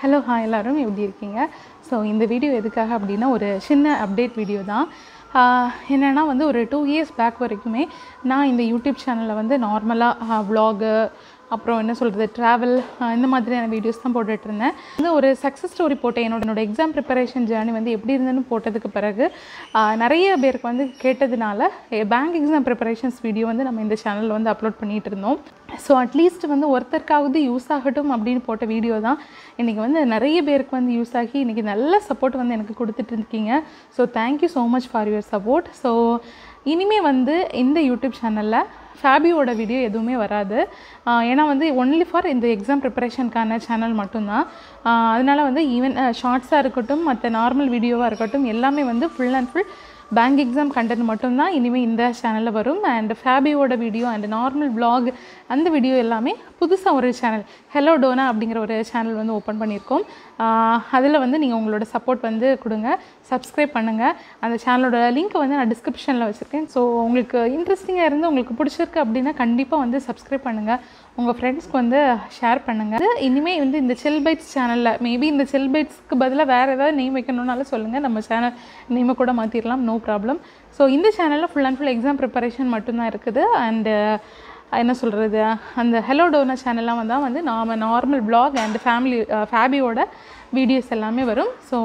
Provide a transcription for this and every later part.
Hello hi எல்லாரும் எப்படி இருக்கீங்க? ஸோ இந்த வீடியோ எதுக்காக அப்படின்னா ஒரு சின்ன அப்டேட் வீடியோ தான். என்னென்னா வந்து ஒரு 2 இயர்ஸ் பேக் வரைக்குமே நான் இந்த யூடியூப் சேனலில் வந்து நார்மலாக vlog அப்புறம் என்ன சொல்கிறது ட்ராவல் இந்த மாதிரியான வீடியோஸ் தான் போட்டுட்ருந்தேன். வந்து ஒரு சக்ஸஸ் ஸ்டோரி போட்டேன். என்னோட எக்ஸாம் ப்ரிப்பரேஷன் ஜேர்னி வந்து எப்படி இருந்துன்னு போட்டதுக்கு பிறகு நிறைய பேருக்கு வந்து கேட்டதுனால பேங்க் எக்ஸாம் ப்ரிப்பரேஷன்ஸ் வீடியோ வந்து நம்ம இந்த சேனலில் வந்து அப்லோட் பண்ணிகிட்டு இருந்தோம். ஸோ அட்லீஸ்ட் வந்து ஒருத்தருக்காவது யூஸ் ஆகட்டும் அப்படின்னு போட்ட வீடியோ தான் இன்றைக்கி வந்து நிறைய பேருக்கு வந்து யூஸ் ஆகி இன்றைக்கி நல்ல சப்போர்ட் வந்து எனக்கு கொடுத்துட்டு இருக்கீங்க. So thank you so much for your support. So இனிமேல் வந்து இந்த யூடியூப் சேனலில் ஃபேபியோட வீடியோ எதுவுமே வராது. ஏன்னா வந்து ஒன்லி ஃபார் இந்த எக்ஸாம் ப்ரிப்பரேஷனுக்கான சேனல் மட்டும்தான். அதனால் வந்து ஈவன் ஷார்ட்ஸாக இருக்கட்டும் மற்ற நார்மல் வீடியோவாக இருக்கட்டும் எல்லாமே வந்து full and full bank exam content மட்டும்தான் இனிமேல் இந்த சேனலில் வரும். அண்ட் ஃபேபியோட வீடியோ அண்ட் நார்மல் vlog அந்த வீடியோ எல்லாமே புதுசாக ஒரு சேனல் ஹலோ டோனா அப்படிங்கிற ஒரு சேனல் வந்து ஓப்பன் பண்ணியிருக்கோம். அதில் வந்து நீங்கள் உங்களோட சப்போர்ட் வந்து கொடுங்க, சப்ஸ்கிரைப் பண்ணுங்கள். அந்த சேனலோட லிங்க்கை வந்து நான் டிஸ்கிரிப்ஷனில் வச்சுருக்கேன். ஸோ உங்களுக்கு இன்ட்ரெஸ்டிங்காக இருந்து உங்களுக்கு பிடிச்சிருக்கு அப்படின்னா கண்டிப்பாக வந்து சப்ஸ்கிரைப் பண்ணுங்கள், உங்கள் ஃப்ரெண்ட்ஸ்க்கு வந்து ஷேர் பண்ணுங்கள். இனிமேல் வந்து இந்த சில் பைட்ஸ் சேனலில் மேபி இந்த சில் பைட்ஸ்க்கு பதிலாக வேறு ஏதாவது நேம் வைக்கணுன்னாலும் சொல்லுங்கள், நம்ம சேனல் நேமை கூட மாற்றிடலாம், நோ ப்ராப்ளம். ஸோ இந்த சேனலில் full and full exam preparation மட்டும்தான் இருக்குது. அண்டு என்ன சொல்கிறது அந்த ஹலோ டோனா சேனல்லாம் வந்தால் வந்து நாம் நார்மல் vlog அண்ட் ஃபேபியோட வீடியோஸ் எல்லாமே வரும். ஸோ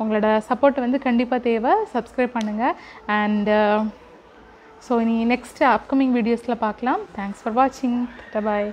உங்களோட சப்போர்ட் வந்து கண்டிப்பாக தேவை, சப்ஸ்கிரைப் பண்ணுங்கள். அண்டு ஸோ இனி நெக்ஸ்ட் அப்கமிங் வீடியோஸில் பார்க்கலாம். தேங்க்ஸ் ஃபார் வாட்சிங். பாய்.